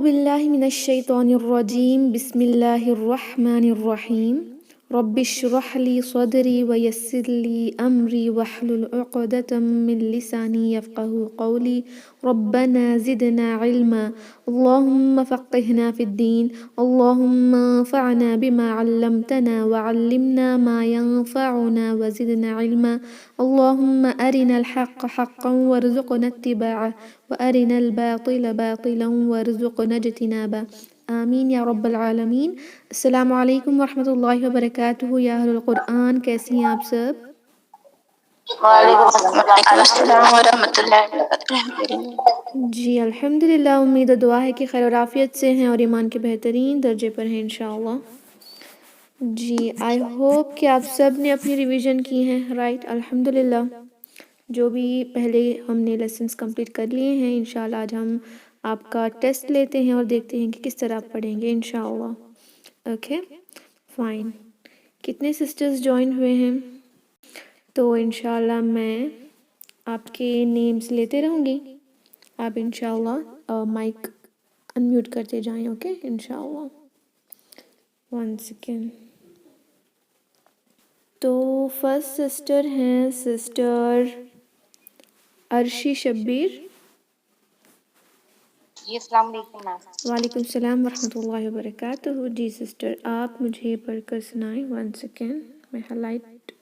باللہ من الشیطان الرجیم بسم اللہ الرحمن الرحیم رب اشرح لی صدری ویسر لی امری واحلل عقدۃ من لسانی یفقهوا قولی ربنا زدنا علما اللہم فقہنا فی الدین اللہم انفعنا بما علمتنا وعلمنا ما ينفعنا وزدنا علما اللہم ارنا الحق حقا وارزقنا اتباعه وارنا الباطل باطلا وارزقنا اجتنابه آمین یا رب العالمین۔ السلام علیکم ورحمۃ اللہ وبرکاتہ یا اہل القرآن، کیسی ہیں آپ سب؟ وعلیکم السلام ورحمۃ اللہ وبرکاتہ۔ جی الحمدللہ، امید و دعا ہے کہ خیر و عافیت سے ہیں اور ایمان کے بہترین درجے پر ہیں انشاءاللہ۔ جی آئی ہوپ کہ آپ سب نے اپنی ریویژن کی ہیں، رائٹ؟ الحمدللہ، جو بھی پہلے ہم نے لیسنس کمپلیٹ کر لیے ہیں، انشاءاللہ آج ہم آپ کا ٹیسٹ لیتے ہیں اور دیکھتے ہیں کہ کس طرح آپ پڑھیں گے انشاءاللہ۔ Okay fine. کتنے سسٹرز جوائن ہوئے ہیں؟ تو انشاءاللہ میں آپ کے نیمز لیتے رہوں گی، آپ انشاءاللہ مائک انمیوٹ کرتے جائیں، اوکے انشاءاللہ۔ One second. تو فرسٹ سسٹر ہیں سسٹر عرشی شبیر۔ جی السلام علیکم میم۔ وعلیکم السلام ورحمۃ اللہ وبرکاتہ۔ جی سسٹر آپ مجھے پڑھ کر سنائیں۔ ون سیکنڈ میں ہائی لائٹ۔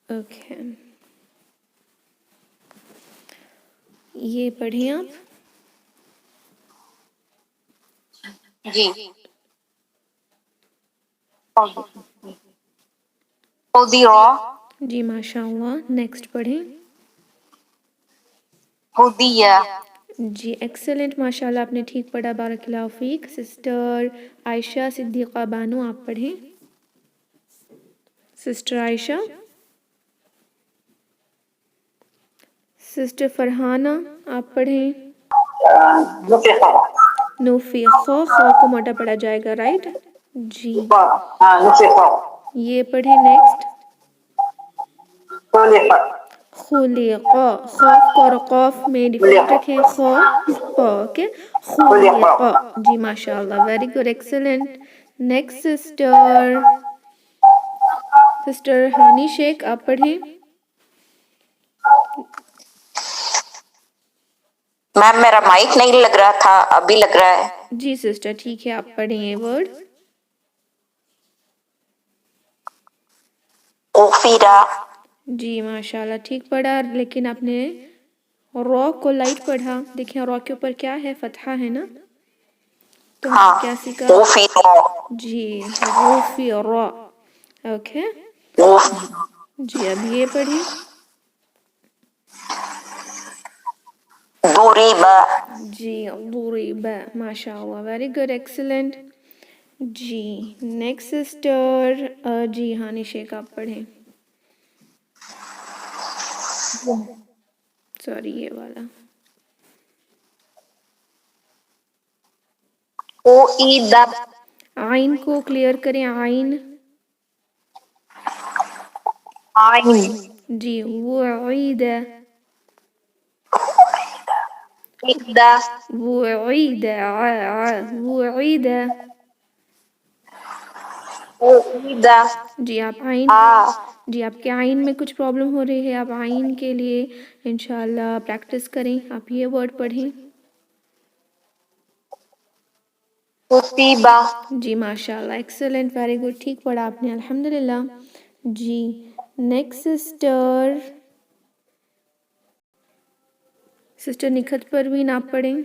اوکے یہ پڑھیں آپ۔ جی خدیرہ، جی ماشاء اللہ، نیکسٹ پڑھیں۔ خدیہ، جی ایکسلنٹ، ماشاء اللہ آپ نے ٹھیک پڑھا، بارک اللہ فیک۔ سسٹر عائشہ صدیقہ بانو آپ پڑھیں۔ سسٹر عائشہ۔ سسٹر فرحانہ آپ پڑھیں۔ نوفیقہ، خا کو موٹا پڑھا جائے گا، رائٹ؟ جی یہ پڑھیں نیکسٹ۔ خلیقہ، خوف کو اور قوف میں ڈفرنٹ رکھیں، خو اوکے، خلیقہ۔ جی ماشاء اللہ، very good, excellent. Next sister Hani شیخ آپ پڑھیں۔ میم میرا مائک نہیں لگ رہا تھا، ابھی لگ رہا ہے۔ جی سسٹر ٹھیک ہے، آپ پڑھیں یہ ورڈ۔ اوفیرا، جی ماشاء اللہ ٹھیک پڑھا، لیکن آپ نے را کو لائٹ پڑھا۔ دیکھیں را کے اوپر کیا ہے؟ فتحہ ہے نا، تو ہم نے کیا سیکھا؟ اوفیرا، جی غفرا، اوکے۔ جی اب یہ پڑھیں۔ دوریبا، جی ضریبا، ماشاء اللہ، ویری گڈ، ایکسلنٹ۔ جی نیکسٹ سسٹر جی ہانی شیخ آپ پڑھیں۔ سوری یہ والا۔ اوئیدا، عین کو کلیئر کریں، عین۔ عین، جی وعید، اقدا، وعید، وعید۔ اوئیدا، جی آپ عین، جی آپ کے عین میں کچھ پرابلم ہو رہی ہے، آپ عین کے لیے انشاءاللہ پریکٹس کریں۔ آپ یہ ورڈ پڑھیں۔ کتیبہ، جی ماشاء اللہ، ایکسلنٹ، ویری گڈ، ٹھیک پڑھا آپ نے الحمدللہ۔ جی نیکسٹ سسٹر نکھت پروین آپ پڑھیں۔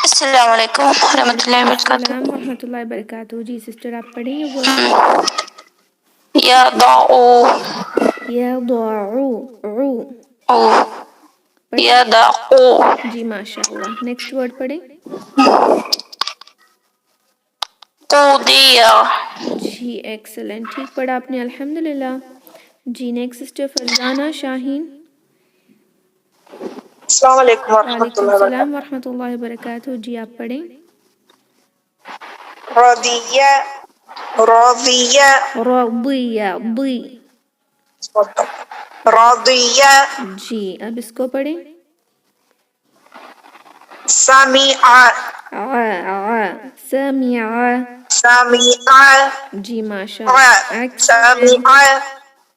السلام علیکم ورحمۃ اللہ وبرکاتہ۔ السلام ورحمۃ اللہ وبرکاتہ۔ جی سسٹر آپ پڑھیں یہ ورڈ۔ یضع، یضع، یضع، جی ماشاء اللہ، نیکسٹ ورڈ پڑھیں۔ قضیہ، جی ایکسلنٹ، ٹھیک پڑھا آپ نے الحمدللہ۔ جی نیکسٹ سسٹر فرزانہ شاہین۔ السلام علیکم ورحمۃ وعلیکم اللہ وبرکاتہ۔ السلام ورحمۃ اللہ وبرکاتہ۔ جی آپ پڑھیں۔ رضیہ، راضیہ، رضیہ، ضی، راضیہ، جی اب اس کو پڑھیں۔ سمع سمع جی ماشاء اللہ، ایکسلنٹ سمع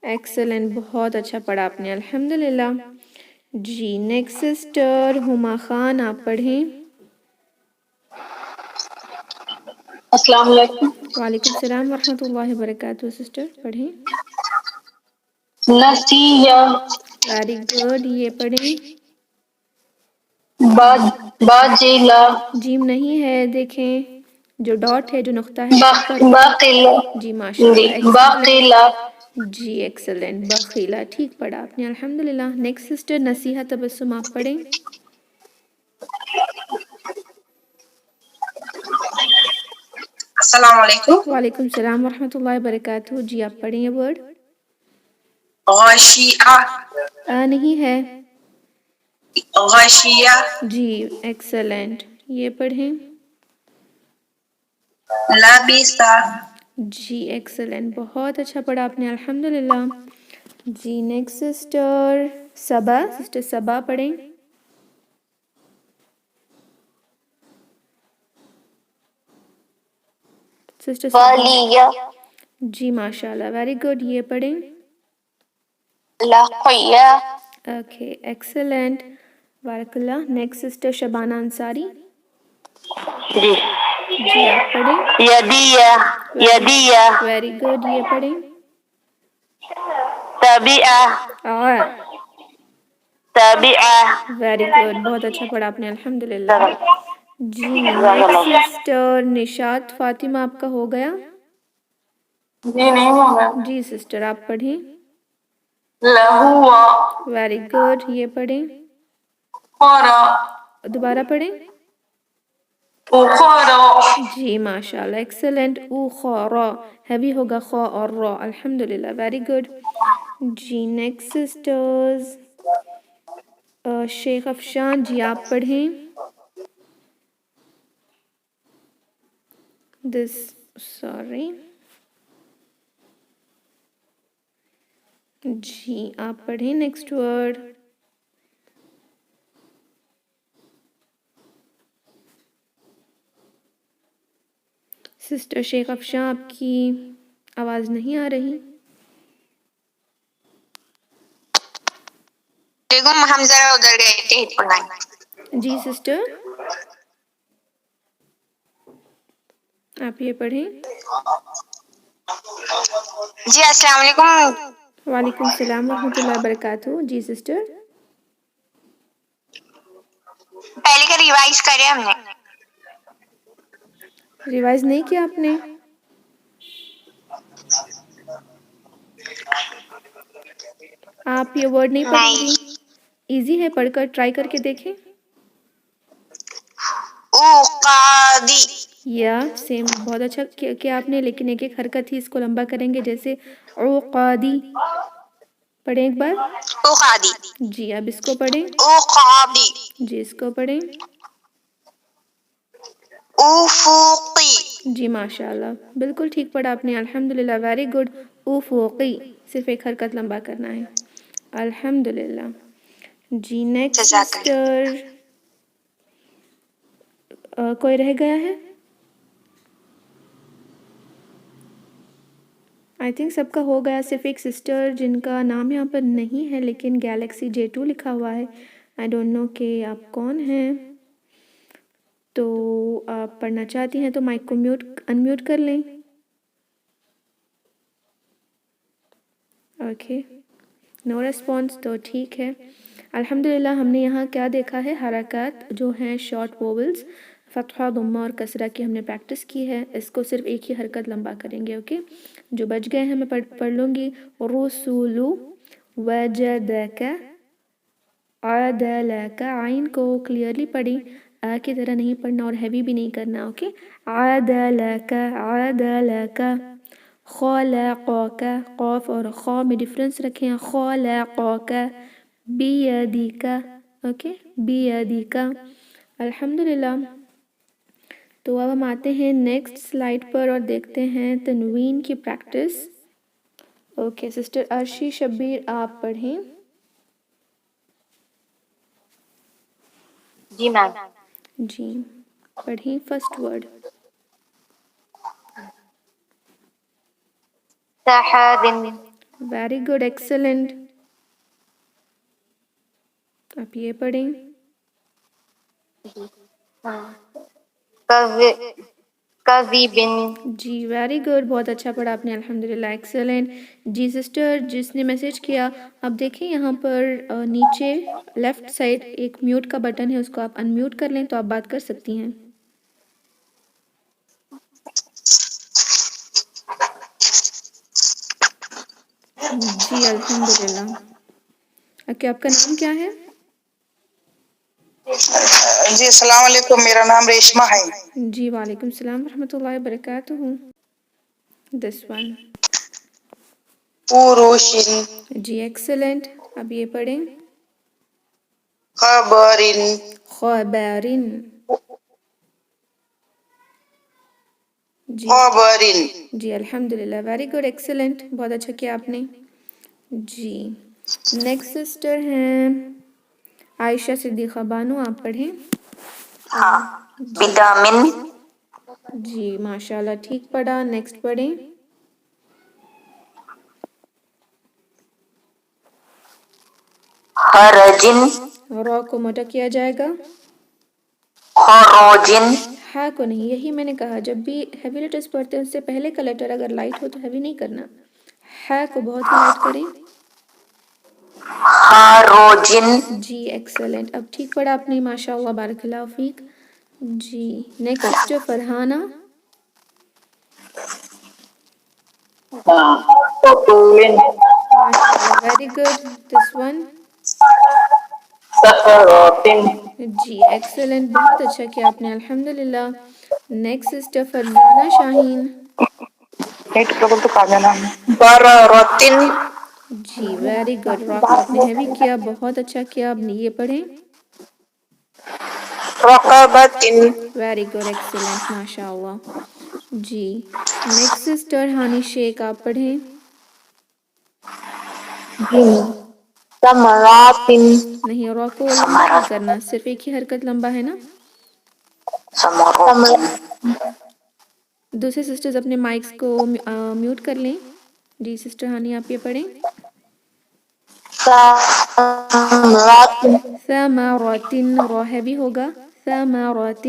ایکسلنٹ، بہت اچھا پڑھا آپ نے الحمدللہ۔ جی نیکسٹ سسٹر ہما خان، آپ پڑھیں۔ السلام علیکم۔ وعلیکم السلام ورحمۃ اللہ وبرکاتہ، سسٹر پڑھیں۔ نسیہ، ویری گڈ، یہ پڑھیں۔ باجلہ، جیم نہیں ہے، دیکھیں جو ڈاٹ ہے، جو نقطہ ہے اس پر۔ باقلہ، جی ماشاء اللہ، ایکسلنٹ۔ باقلہ، جی ایکسلنٹ، بخیلہ، ٹھیک پڑھا آپ نے الحمدللہ۔ نیکسٹ سسٹر نصیحہ تبسم، آپ پڑھیں۔ السلام علیکم۔ وعلیکم السلام ورحمۃ اللہ وبرکاتہ، جی آپ پڑھیں یہ ورڈ۔ غشیہ، نہیں ہے۔ غشیہ، جی ایکسلنٹ، یہ پڑھیں۔ لبسہ، جی ایکسلنٹ، بہت اچھا پڑھا آپ نے الحمدللہ۔ جی نیکسٹ سسٹر صبا، سسٹر صبا پڑھیں۔ سسٹر صبا، والیہ، جی ماشاء اللہ، ویری گڈ، یہ پڑھیں۔ لاقیہ، اوکے ایکسلنٹ، بارک اللہ۔ نیکسٹ سسٹر شبانہ انصاری، جی، جی آپ پڑھیں۔ یدیہ، یدیہ، ویری گڈ، یہ پڑھیں۔ تابعہ، تابعہ، ویری گڈ، بہت اچھا پڑھا آپ نے الحمدللہ۔ جی نیکسٹ سسٹر نشاط فاطمہ، آپ کا ہو گیا؟ جی نہیں ہوگا۔ جی سسٹر آپ پڑھیں۔ لہوا، ویری گڈ، یہ پڑھیں۔ خورا، دوبارہ پڑھیں۔ اخرا، جی ماشاء اللہ، ایکسلنٹ، اخرا، ہیوی ہوگا خا اور را، الحمدللہ، ویری گڈ۔ جی نیکسٹ سسٹرز شیخ افشان، جی آپ پڑھیں۔ سوری، جی آپ پڑھیں نیکسٹ ورڈ۔ سسٹر شیخ افشان، آپ کی آواز نہیں آ رہی۔ دیکھو ہم ذرا ادھر گئے تھے ہیڈ فون لائن۔ جی سسٹر آپ یہ پڑھیں۔ جی السلام علیکم۔ وعلیکم السلام ورحمۃ اللہ وبرکاتہ، جی سسٹر۔ پہلے کا ریوائز کرے ہم نے۔ ریوائز نہیں کیا آپ نے؟ آپ یہ ورڈ نہیں پڑھیں گی؟ ایزی ہے، پڑھ کر ٹرائی کر کے دیکھیں۔ عقادی، یا سیم، بہت اچھا کیا آپ نے، لیکن ایک ایک حرکت ہی اس کو لمبا کریں گے، جیسے عقادی پڑھیں ایک بار۔ عقادی، جی اب اس کو پڑھیں۔ عقادی، جی اس کو پڑھیں۔ افقی، جی ماشاء اللہ، بالکل ٹھیک پڑھا آپ نے الحمدللہ، ویری گڈ۔ افقی، صرف ایک حرکت لمبا کرنا ہے الحمدللہ۔ جی نیکسٹ جزاک اللہ۔ سسٹر کوئی رہ گیا ہے؟ آئی تھنک سب کا ہو گیا، صرف ایک سسٹر جن کا نام یہاں پر نہیں ہے لیکن گیلیکسی J2 لکھا ہوا ہے، آئی ڈونٹ نو کہ آپ کون ہیں۔ تو آپ پڑھنا چاہتی ہیں تو مائک کو انمیوٹ کر لیں۔ اوکے، نو ریسپانس، تو ٹھیک ہے الحمدللہ۔ ہم نے یہاں کیا دیکھا ہے، حرکات جو ہیں شارٹ ووولز، فتحہ، ضمہ اور کسرہ کی ہم نے پریکٹس کی ہے، اس کو صرف ایک ہی حرکت لمبا کریں گے۔ اوکے، جو بچ گئے ہیں میں پڑھ لوں گی۔ رسول، وجدک، عدلک، عین کو کلیئرلی پڑھی، کی طرح نہیں پڑھنا اور ہیوی بھی نہیں کرنا۔ اوکے، عدلک، عدلک، خلقک، قاف اور خا میں ڈفرنس رکھیں، خلقک، بیدک، اوکے، بیدک، الحمدللہ۔ تو اب ہم آتے ہیں نیکسٹ سلائیڈ پر اور دیکھتے ہیں تنوین کی practice. Okay sister Arshi Shabbir, آپ پڑھیں۔ جی میم۔ جی پڑھیں فرسٹ ورڈ. سحاب ویری گڈ ایکسلنٹ. آپ یہ پڑھیں. کذب جی ویری گڈ، بہت اچھا پڑھا آپ نے الحمدللہ، ایکسلنٹ. جی سسٹر جس نے میسج کیا، اب دیکھیں یہاں پر نیچے لیفٹ سائڈ ایک میوٹ کا بٹن ہے، اس کو آپ انمیوٹ کر لیں تو آپ بات کر سکتی ہیں. جی الحمدللہ. اوکے آپ کا نام کیا ہے؟ جی السلام علیکم، میرا نام ریشمہ ہے. جی وعلیکم السلام ورحمۃ اللہ وبرکاتہ. This one. پوروشن جی ایکسلنٹ. اب یہ پڑھیں. خبرن خبرن. جی خبرن جی الحمدللہ ویری گڈ ایکسلنٹ، بہت اچھا کیا آپ نے. جی نیکسٹ سسٹر ہیں عائشہ صدیقہ بانو، آپ پڑھیں. ہاں. جی وٹامن جی ماشاء اللہ ٹھیک پڑھا. نیکسٹ پڑھیں. ہرجن را کو موٹا کیا جائے گا. خروجن ہا کو نہیں، یہی میں نے کہا جب بھی ہیوی لیٹرز پڑھتے ہیں اس سے پہلے کا لیٹر اگر لائٹ ہو تو ہیوی نہیں کرنا. ہا کو بہت ہی لائٹ کریں. ہاروجن جی ایکسلنٹ، اب ٹھیک پڑھا آپ نے ماشاء اللہ بارک اللہ فیک. جی نیکسٹ سسٹر فرحانہ. فطول ماشاء اللہ ویری گڈ. This one. سفرات جی ایکسلنٹ، بہت اچھا کیا آپ نے الحمدللہ. Next sister Farzana Shaheen. بررتن جی ویری گڈ. را کو آپ نے ہیوی کیا، بہت اچھا کیا. آپ نے یہ پڑھیں. رقبتن ویری گڈ ایکسلنٹ ماشاء اللہ. جی نیکسٹ سسٹر ہانی شیخ، آپ پڑھیں. ثمرات نہیں، را کو لمبا نہیں کرنا، صرف ایک ہی حرکت لمبا ہے نا. سمروتن دوسرے سسٹرز اپنے مائکس کو میوٹ کر لیں. جی سسٹر ہانی آپ یہ پڑھیں. ثمرات ثمرات، را ہیوی ہوگا. ثمرات.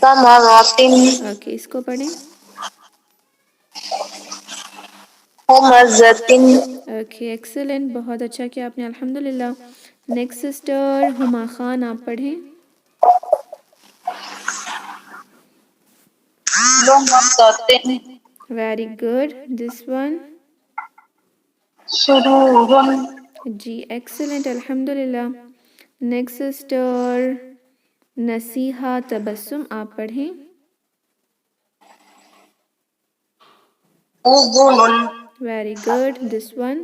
ثمرات اوکے اس کو پڑھیں. ہمزۃ اوکے ایکسلنٹ، بہت اچھا کیا آپ نے الحمدللہ. نیکسٹ سسٹر ہما خان، آپ پڑھیں. لمزۃ ویری گڈ. This one. سرور جی ایکسلنٹ الحمدللہ. نیکسٹ سسٹر نصیحہ تبسم، آپ پڑھیں. اذن ویری گڈ. This one.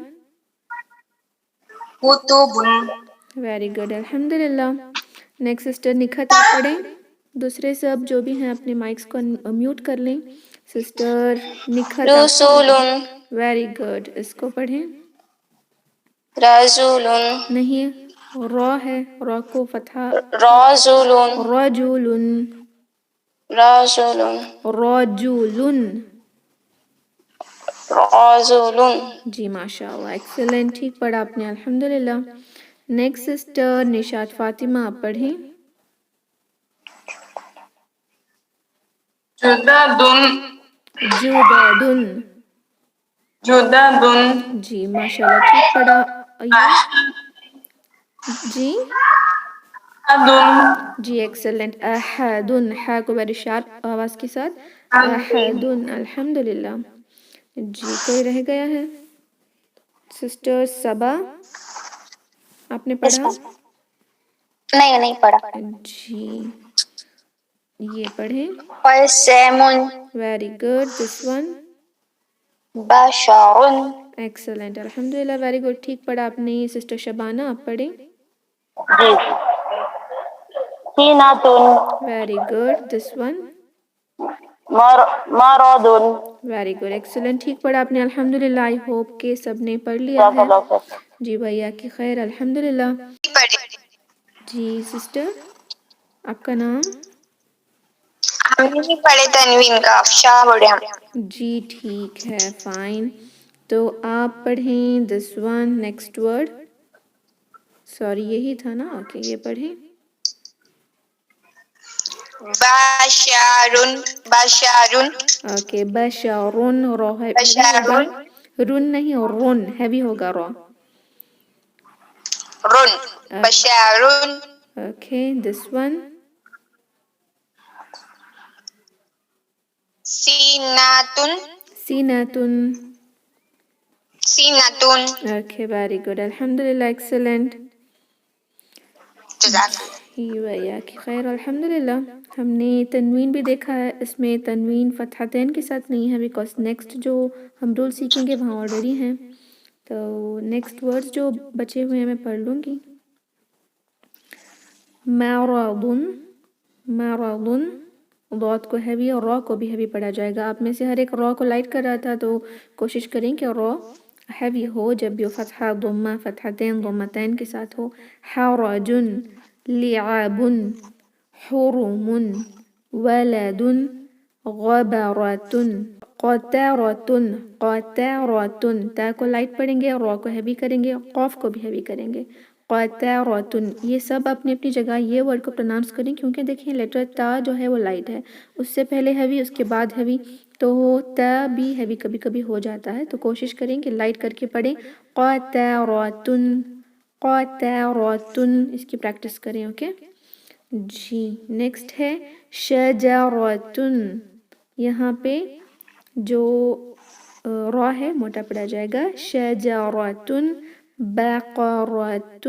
کتب ویری گڈ الحمدللہ. نیکسٹ سسٹر نکھت، آپ پڑھیں. دوسرے سب جو بھی ہیں اپنے مائکس کو میوٹ کر لیں. سسٹر نکھت آپ رسول ویری گڈ، اس کو پڑھیں. رسول نہیں، را ہے، را کو فتحہ. رسول رجل. رسول رجل. رسول جی ماشاء اللہ ایکسلنٹ، ٹھیک پڑھا آپ نے الحمدللہ. نیکسٹ سسٹر نشاط فاطمہ، آپ پڑھیں. جدد جدد. جدد جی ماشاء اللہ ٹھیک پڑھا. یہ جی احد جی ایکسلنٹ. احد، ہا کو ویری شارپ آواز کے ساتھ. احد الحمدللہ. جی کوئی رہ گیا ہے؟ سسٹر صبا، آپ نے پڑھا. نہیں پڑھا. جی یہ پڑھیں. قسم ویری گڈ. This one. بشر ایکسلنٹ الحمدللہ ویری گڈ، ٹھیک پڑھا آپ نے. سسٹر شبانہ، آپ پڑھیں. جی سینۃ ویری گڈ. This one. مرض ویری گڈ ایکسلنٹ، ٹھیک پڑھا آپ نے الحمدللہ. آئی ہوپ کہ سب نے پڑھ لیا ہے. جی بھیا کی خیر الحمدللہ. جی سسٹر آپ کا نام؟ ہم نہیں پڑھے تنوین کا، افشا پڑھے ہم. جی ٹھیک ہے، فائن. تو آپ پڑھیں this one next word. Sorry یہی تھا نا، اوکے یہ پڑھیں. بشارن بشارن اوکے بشارون، رو ہیوی ہوگا، بشارن رن نہیں رن ہیوی ہوگا رو. رن بشارن اوکے دس ون. سیناتن سیناتن. سیناتن. اوکے ویری گڈ، الحمد للہ، ایکسلنٹ. جزاک اللہ. ویاک خیر، الحمد للہ. ہم نے تنوین بھی دیکھا ہے، اس میں تنوین فتحتین کے ساتھ نہیں ہے بیکاز نیکسٹ جو ہم رول سیکھیں گے وہاں آلریڈی ہیں. تو نیکسٹ ورڈز جو بچے ہوئے ہیں میں پڑھ لوں گی. مرض، مرض، ضاد کو ہیوی اور را کو بھی ہیوی پڑھا جائے گا. آپ میں سے ہر ایک را کو لائٹ کر رہا تھا تو کوشش کریں کہ را ہیوی ہو جب بھی فتحہ ضمہ فتحتین ضمتین کے ساتھ ہو. حرج، لعاب، حرم، ولد، غبرۃ، قطرۃ، قطرۃ. تا کو لائٹ پڑھیں گے، را کو ہیوی کریں گے، قاف کو بھی ہیوی کریں گے. قطرۃ. یہ سب اپنی اپنی جگہ یہ ورڈ کو پروناؤنس کریں کیونکہ دیکھیں لیٹر تا جو ہے وہ لائٹ ہے، اس سے پہلے ہیوی اس کے بعد ہیوی، تو تا بھی ہیوی کبھی کبھی ہو جاتا ہے، تو کوشش کریں کہ لائٹ کر کے پڑھیں. قطرۃ، قطرۃ. اس کی پریکٹس کریں. اوکے جی نیکسٹ ہے شجرۃ. یہاں پہ جو را ہے موٹا پڑا جائے گا. شجرۃ، بقرۃ،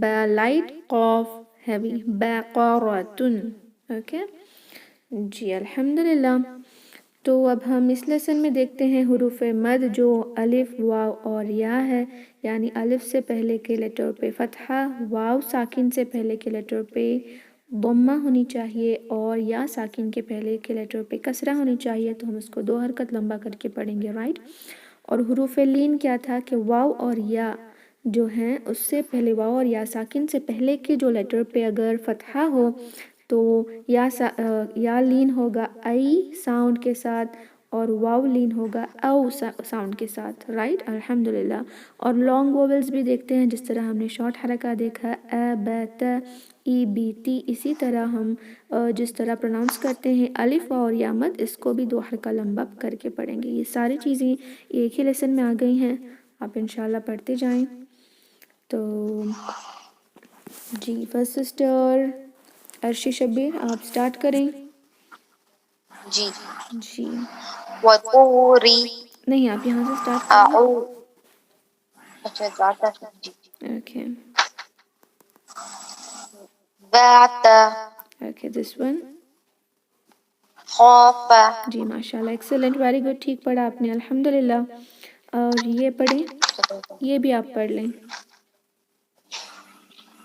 با لائٹ قاف ہیوی، بقرۃ. اوکے جی الحمد للہ. تو اب ہم اس لیسن میں دیکھتے ہیں حروف مد جو الف، واو اور یا ہے، یعنی الف سے پہلے کے لیٹر پہ فتحہ، واو ساکن سے پہلے کے لیٹر پہ ضمہ ہونی چاہیے اور یا ساکن کے پہلے کے لیٹر پہ کسرہ ہونی چاہیے. تو ہم اس کو 2 حرکت لمبا کر کے پڑھیں گے، رائٹ. اور حروف لین کیا تھا کہ واو اور یا جو ہیں اس سے پہلے، واو اور یا ساکن سے پہلے کے جو لیٹر پہ اگر فتحہ ہو تو یا لین ہوگا ای ساؤنڈ کے ساتھ اور واو لین ہوگا او ساؤنڈ کے ساتھ، رائٹ الحمد للہ. اور لانگ وویلز بھی دیکھتے ہیں جس طرح ہم نے شارٹ حرکہ دیکھا ا ب ت ای بی ٹی، اسی طرح ہم جس طرح پروناؤنس کرتے ہیں الف اور یا مد، اس کو بھی 2 حرکہ لمبا کر کے پڑھیں گے. یہ ساری چیزیں ایک ہی لیسن میں آ گئی ہیں، آپ انشاءاللہ پڑھتے جائیں. تو جی فرسٹ سسٹر عرشی شبیر آپ سٹارٹ کریں. جی. جی وطوری. نہیں آپ یہاں سے سٹارٹ کریں. اچھا زیادہ. جی. اوکے ذات. Okay this one. خوف. جی ماشاء اللہ ایکسلنٹ، ویری گڈ، ٹھیک پڑھا آپ نے الحمد للہ. اور یہ پڑھیں، یہ بھی آپ پڑھ لیں.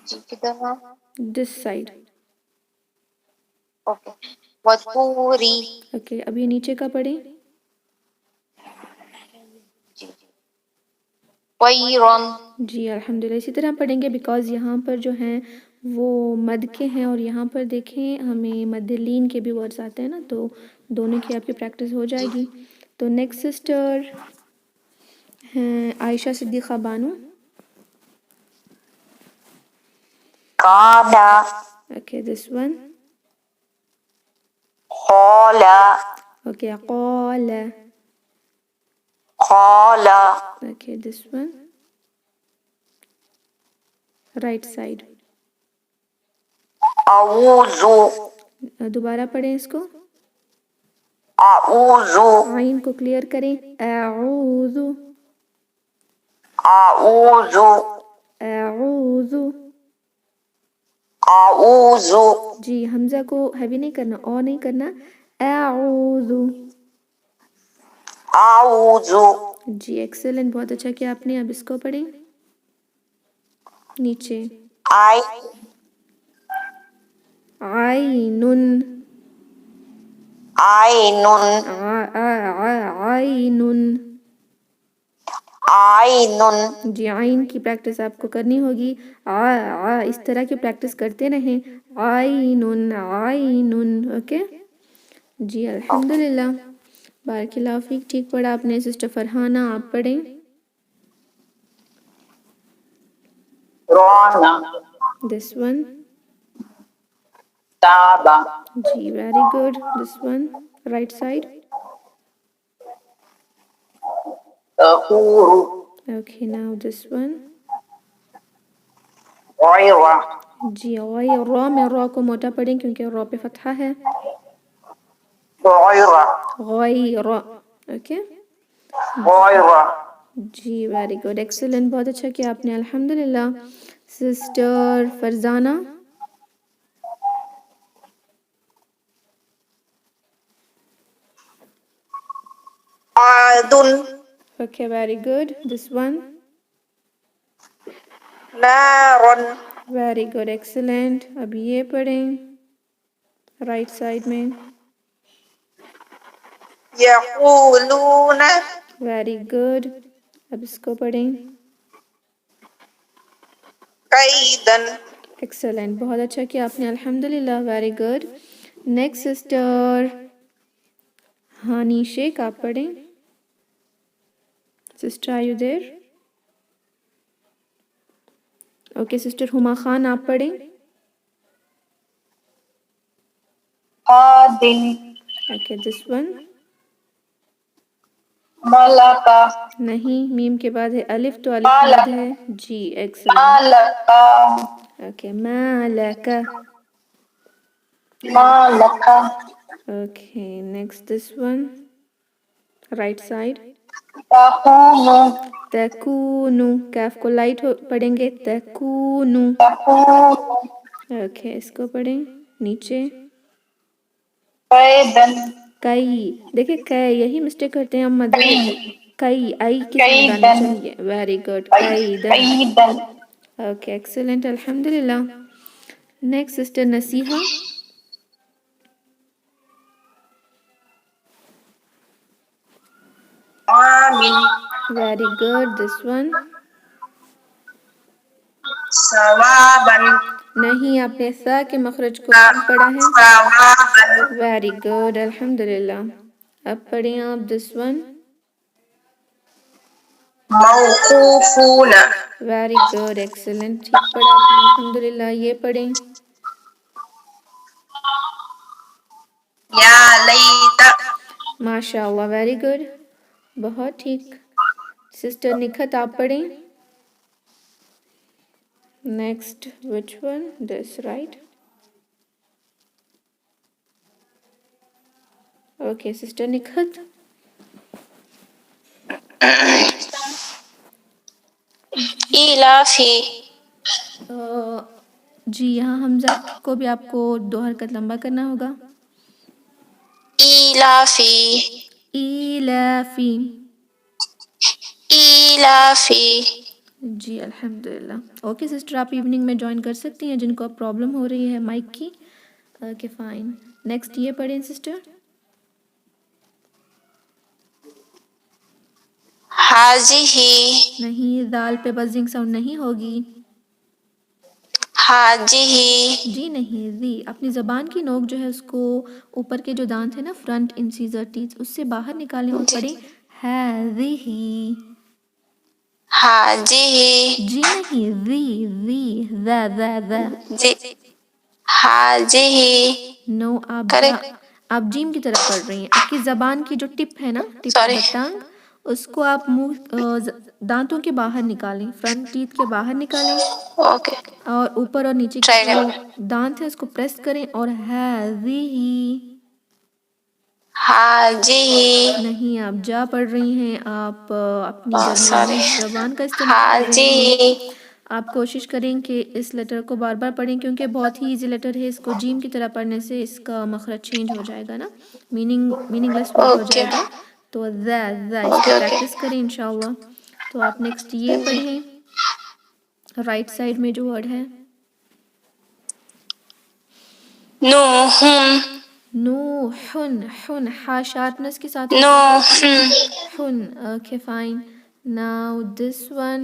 جی کدھر ہے؟ This side. اوکے. وطوری. اوکے اب یہ نیچے کا پڑھیں. جی. طیرن. جی الحمد للہ اسی طرح پڑھیں گے بیکاز یہاں پر جو ہیں وہ مد کے ہیں اور یہاں پر دیکھیں ہمیں مد لین کے بھی ورڈز آتے ہیں نا، تو دونوں کی آپ کی پریکٹس ہو جائے گی. تو نیکسٹ سسٹر ہیں عائشہ صدیقہ بانو. قالا. Okay this one. قالا. اوکے قال. قالا. Okay this one. Right side. اعوذ. دوبارہ پڑھیں اس کو. اعوذ. عین کو کلیئر کریں. اعوذ. اعوذ. اعوذ. اعوذ. جی حمزہ کو ہیوی نہیں کرنا، او نہیں کرنا، اعوذ. اعوذ. جی ایکسلنٹ، بہت اچھا کیا آپ نے. اب اس کو پڑھیں نیچے. آئی. عین. عین. عین. ainun, جی عین کی پریکٹس آپ کو کرنی ہوگی. اس طرح کی پریکٹس کرتے رہیں. عین عین. اوکے جی الحمدللہ. بارک اللہ فیک. ٹھیک پڑھا آپ نے. سسٹر فرحانہ آپ پڑھیں. Rona, this one. Taba, جی very good. This one right side. Tahuru, okay now this one. Oira, جی را میں را کو موٹا پڑھیں کیونکہ را پہ فتحہ ہے. Oira, غیر. اوکے Oira, جی ویری گڈ. ایکسلنٹ. بہت اچھا کیا آپ نے الحمدللہ. سسٹر فرزانہ. عادن okay very good. This one. نارن ویری گڈ. ایکسلنٹ. اب یہ پڑھیں رائٹ سائڈ میں. یقولون ویری گڈ. اب اس کو پڑھیں. قیدن ایکسلنٹ. بہت اچھا کیا آپ نے الحمدللہ. Very good. Next sister Hani شیخ آپ پڑھیں. Sister are you there? Okay sister Huma Khan آپ پڑھیں. Adin, okay this one. Malaka, نہیں میم کے بعد ہے الف تو الف مد ہے. جی ایکسلنٹ. Malaka, اوکے ما لکا. Malaka, اوکے نیکسٹ دس ون رائٹ سائڈ. Tahunu, تکونو. کیف کو لائٹ پڑھیں گے. تکونو. Tahunu, اوکے اس کو پڑھیں نیچے. Qaidan, کئی. دیکھیں کئی یہی مسٹیک کرتے ہیں ہم مدر. کئی آئی کے ساتھ آنی Qaidan, چاہیے. Very good. قیدن. Qaidan, اوکے ایکسلنٹ الحمدللہ. Next sister Naseeha. عامل ویری گڈ. This one. ثوابن نہیں آپ نے سا کے مخرج کو بند پڑھا ہے. ثوابن ویری گڈ الحمدللہ. اب پڑھیں آپ دس ون. موقوفون ویری گڈ ایکسلنٹ. ٹھیک پڑھا آپ نے الحمدللہ. یہ پڑھیں. یا لیت ماشاء اللہ ویری گڈ. بہت ٹھیک. سسٹر نکھت آپ پڑھیں. Next which one this right. Okay sister Nikhat. ایلافی جی یہاں حمزہ کو بھی آپ کو 2 حرکت لمبا کرنا ہوگا. ایلافی ایلافی. ایلافی جی الحمدللہ. اوکے سسٹر آپ ایوننگ میں جوائن کر سکتی ہیں جن کو اب پرابلم ہو رہی ہے مائک کی. Okay fine. نیکسٹ یہ پڑھیں سسٹر. حاضی نہیں دال پہ بزنگ ساؤنڈ نہیں ہوگی. حاجی جی نہیں ری. اپنی زبان کی نوک جو ہے اس کو اوپر کے جو دانت ہے نا فرنٹ انسیزر ٹیتھ اس سے باہر نکالیں اور پڑھیں ہی. حاجی جی نہیں ری. ذا. جی حاجی نو کریکٹ. آپ جیم کی طرف پڑھ رہی ہیں. آپ کی زبان کی جو ٹپ ہے نا ٹپ آف سوری دا ٹنگ اس کو آپ منہ دانتوں کے باہر نکالیں. فرنٹ ٹیتھ کے باہر نکالیں اوکے اور اوپر اور نیچے کی ٹرائی جو کریں. دانت ہے اس کو پریس کریں اور ہی. حاجی نہیں آپ جا پڑھ رہی ہیں. آپ اپنی سوری درمیانی زبان کا استعمال کر رہی ہیں. حاجی آپ کوشش کریں کہ اس لیٹر کو بار بار پڑھیں کیونکہ بہت ہی ایزی لیٹر ہے. اس کو جیم کی طرح پڑھنے سے اس کا مخرج چینج ہو جائے گا نا. میننگ لیس ورڈ ہو اوکے جائے گا. تو ذا اس کی اوکے اوکے پریکٹس کریں انشاءاللہ. تو آپ نیکسٹ یہ پڑھیں رائٹ سائڈ میں جو ورڈ ہے. نوحن نوحن. ہا شارپنس کے ساتھ ہے. نوحن حن. Okay fine. Now this one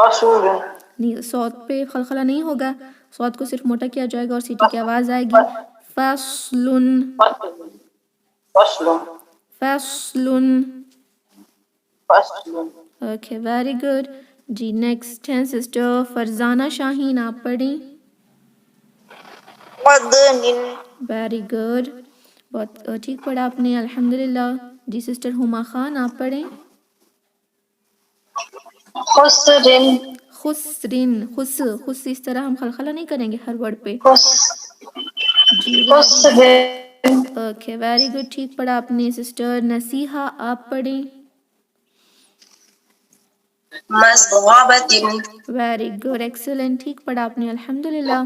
فصل نہیں، صوت پہ خلخلہ نہیں ہوگا، صوت کو صرف موٹا کیا جائے گا اور سیٹی کی آواز آئے گی. فصل فصل فصل. فصل اوکے ویری گڈ. جی نیکسٹ ہیں سسٹر فرزانہ شاہین، آپ پڑھیں. عدن ویری گڈ، بہت ٹھیک پڑھا آپ نے الحمدللہ. جی سسٹر ہما خان، آپ پڑھیں. خسر خسرن، خس اس طرح ہم خلخلہ نہیں کریں گے ہر ورڈ پہ. جی ویری خسر اوکے ویری گڈ، ٹھیک پڑھا آپ نے. سسٹر نصیحہ، آپ پڑھیں. مسغبۃ ویری گڈ ایکسلنٹ، ٹھیک پڑھا آپ نے الحمدللہ.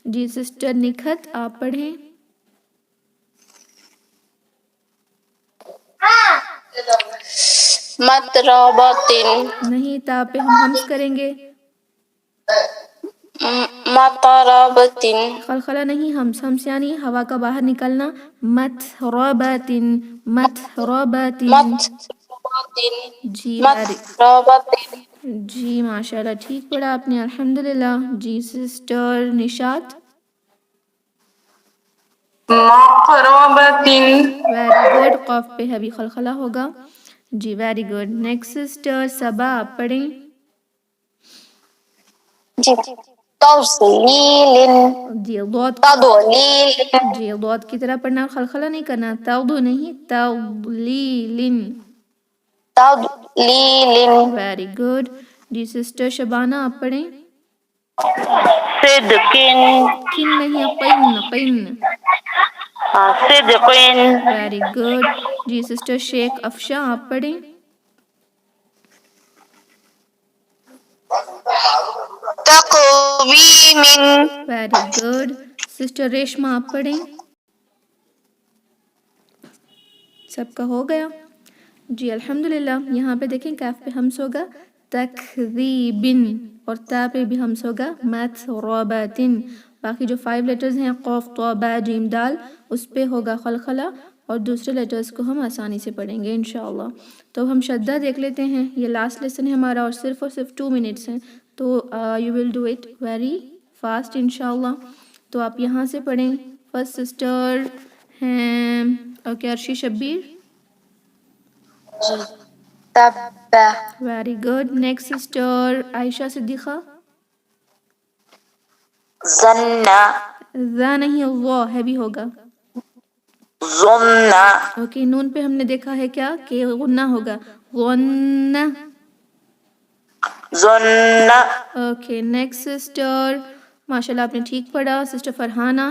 جی سسٹر نکھت، آپ پڑھیں. مطربۃ نہیں، تا پہ ہم ہمس کریں گے، مطربۃ خلخلہ نہیں، ہمس یعنی ہوا کا باہر نکلنا. متربۃ متربۃ. جی ویری مطربۃ جی ماشاء اللہ ٹھیک پڑھا آپ نے الحمدللہ. جی سسٹر نشاط، مقربۃ ویری گڈ، قاف پہ ابھی خلخلہ ہوگا. جی ویری گڈ. نیکسٹ سسٹر صبا، آپ پڑھیں. جی توصیل جی ضاد تضلیل جی ضاد کی طرح پڑھنا، خلخلہ نہیں کرنا، تض نہیں تضلیل. تضلیل ویری گڈ. جی سسٹر شبانہ، آپ پڑھیں. صدق کن نہیں، قن قن. صدق ویری گڈ. جی سسٹر شیخ افشاں، آپ پڑھیں. تقویم ویری گڈ. سسٹر ریشمہ، آپ پڑھیں. سب کا ہو گیا. جی الحمدللہ. یہاں پہ دیکھیں کیف پہ ہمس ہوگا تکذیبن، اور تا پہ بھی ہمس ہوگا متربتن. باقی جو 5 لیٹرز ہیں قاف طا با جیم دال، اس پہ ہوگا خلخلہ، اور دوسرے لیٹرز کو ہم آسانی سے پڑھیں گے انشاءاللہ. تو ہم شدہ دیکھ لیتے ہیں، یہ لاسٹ لیسن ہے ہمارا، اور صرف 2 منٹس ہیں، تو you will do it very fast انشاءاللہ. تو آپ یہاں سے پڑھیں. فرسٹ سسٹر ہیں اوکے عرشی شبیر. تبا ویری گڈ. نیکسٹ سسٹر عائشہ صدیقہ. ظن ذا نہیں، وا ہیوی ہوگا. ظن اوکے نون پہ ہم نے دیکھا ہے کیا کہ غنہ ہوگا، غن. ظن اوکے نیکسٹ سسٹر، ماشاءاللہ آپ نے ٹھیک پڑھا. سسٹر فرحانہ.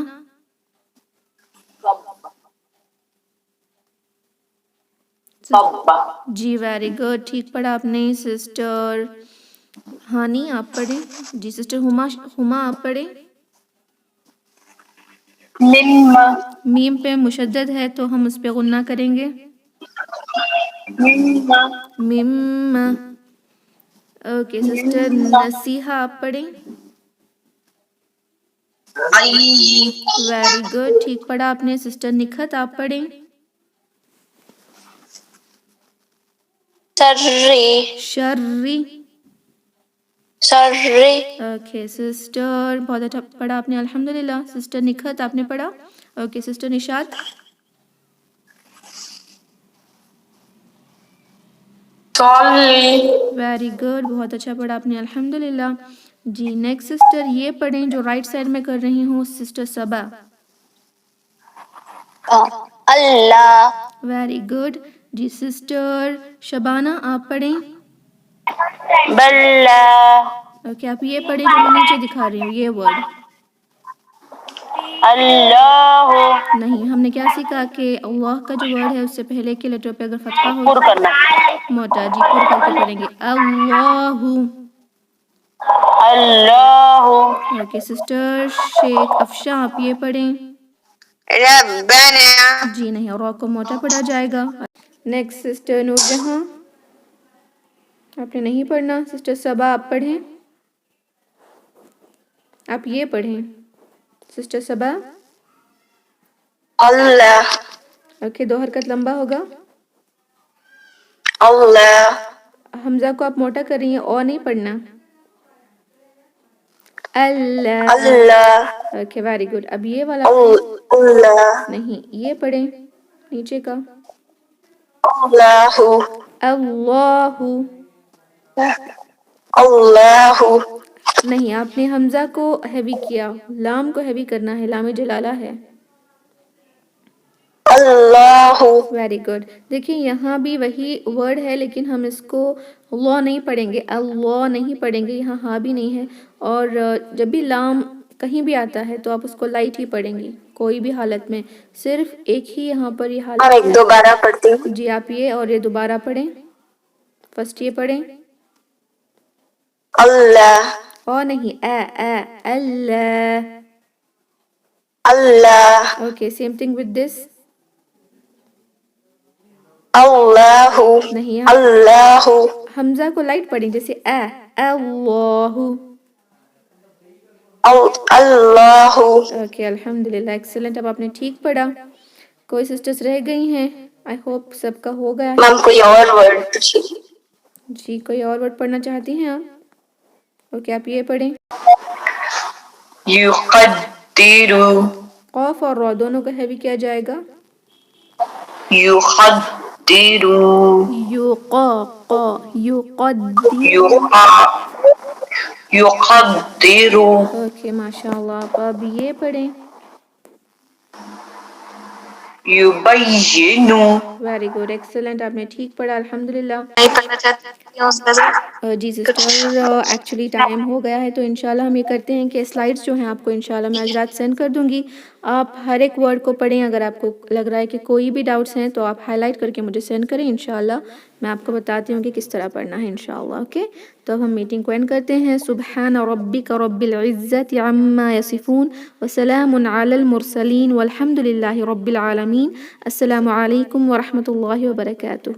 صب جی ویری گڈ، ٹھیک پڑھا آپ نے. سسٹر ہانی، آپ پڑھیں. جی سسٹر ہما آپ پڑھیں. مم میم پہ مشدد ہے تو ہم اس پہ غنہ کریں گے. مم. اوکے سسٹر نصیحہ، آپ پڑھیں. ای ویری گڈ، ٹھیک پڑھا آپ نے. سسٹر نکھت، آپ پڑھیں. شری شرری. شری اوکے سسٹر بہت اچھا پڑھا آپ نے الحمدللہ. سسٹر نکھت، آپ نے پڑھا. اوکے سسٹر نشاط. صلی ویری گڈ، بہت اچھا پڑھا آپ نے الحمدللہ. جی نیکسٹ سسٹر یہ پڑھیں جو رائٹ سائڈ میں کر رہی ہوں، سسٹر صبا. اللہ ویری گڈ. جی سسٹر شبانہ، آپ پڑھیں. بلا اوکے آپ یہ پڑھیں جو میں نیچے دکھا رہی ہوں، یہ ورڈ. اللہ نہیں، ہم نے کیا سیکھا کہ اللہ کا جو ورڈ ہے اس سے پہلے کے لیٹر پہ اگر فتحہ ہو پر کرنا موٹا، جی پر کر کے پڑھیں گے اللہ. اللہ اوکے سسٹر شیخ افشاں، آپ یہ پڑھیں. ربنا جی نہیں، اور کو موٹا پڑھا جائے گا. نیکسٹ سسٹر نور جہاں، آپ نے نہیں پڑھنا. سسٹر صبا، آپ پڑھیں. آپ یہ پڑھیں سسٹر صبا. اللہ اوکے 2 حرکت لمبا ہوگا. اللہ حمزہ کو آپ موٹا کر رہی ہیں، او نہیں پڑھنا. اللہ. اللہ اوکے ویری گڈ. اب یہ والا اللہ نہیں، یہ پڑھیں نیچے کا. اللہ اللہ. اللہ نہیں، آپ نے حمزہ کو ہیوی کیا، لام کو ہیوی کرنا ہے، لام جلالہ ہے. اللہ ویری گڈ. دیکھیں یہاں بھی وہی ورڈ ہے لیکن ہم اس کو اللہ نہیں پڑھیں گے، اللہ نہیں پڑھیں گے، یہاں ہاں بھی نہیں ہے. اور جب بھی لام کہیں بھی آتا ہے تو آپ اس کو لائٹ ہی پڑھیں گی، کوئی بھی حالت میں. صرف ایک ہی یہاں پر یہ اور حالت ایک دوبارہ پڑھتی ہوں. جی آپ یہ اور یہ دوبارہ پڑھیں. فرسٹ یہ پڑھیں اللہ اور نہیں اللہ. اللہ okay same thing with this. اللہ نہیں، یہاں اللہ حمزہ کو لائٹ پڑھیں جیسے اللہ. اللہ. اوکے الحمدللہ ایکسلنٹ. اب آپ نے ٹھیک پڑھا. کوئی سسٹرز رہ گئی ہیں؟ آئی ہوپ سب کا ہو گیا ہے. میم کوئی اور ورڈ جی کوئی اور ورڈ پڑھنا چاہتی ہیں آپ؟ اوکے آپ یہ پڑھیں. يقدر قاف اور را دونوں کو ہیوی کیا جائے گا. يقدر یقدر. يقدر اوکے ماشاء اللہ. آپ اب یہ پڑھیں. يبين. Very good excellent. آپ نے ٹھیک پڑھا الحمدللہ. نہیں پڑھنا چاہتی ہوں استاذہ. جی سسٹر ایکچولی ٹائم ہو گیا ہے تو انشاءاللہ ہم یہ کرتے ہیں کہ سلائڈس جو ہیں آپ کو انشاءاللہ میں آج رات سینڈ کر دوں گی. آپ ہر ایک ورڈ کو پڑھیں. اگر آپ کو لگ رہا ہے کہ کوئی بھی ڈاؤٹس ہیں تو آپ ہائی لائٹ کر کے مجھے سینڈ کریں. انشاءاللہ میں آپ کو بتاتی ہوں کہ کس طرح پڑھنا ہے انشاءاللہ. اوکے تو اب ہم میٹنگ کو اینڈ کرتے ہیں. سبحان ربک رب العزت عما یصفون وسلام علی المرسلین والحمد للہ رب العالمین. السلام علیکم ورحمۃ اللہ وبرکاتہ.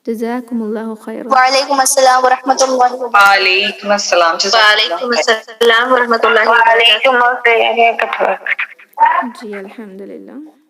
جزاکم اللہ خیرا. وعلیکم السلام ورحمۃ اللہ وبرکاتہ. وعلیکم السلام. وعلیکم السلام ورحمۃ اللہ وبرکاتہ. جی الحمدللہ.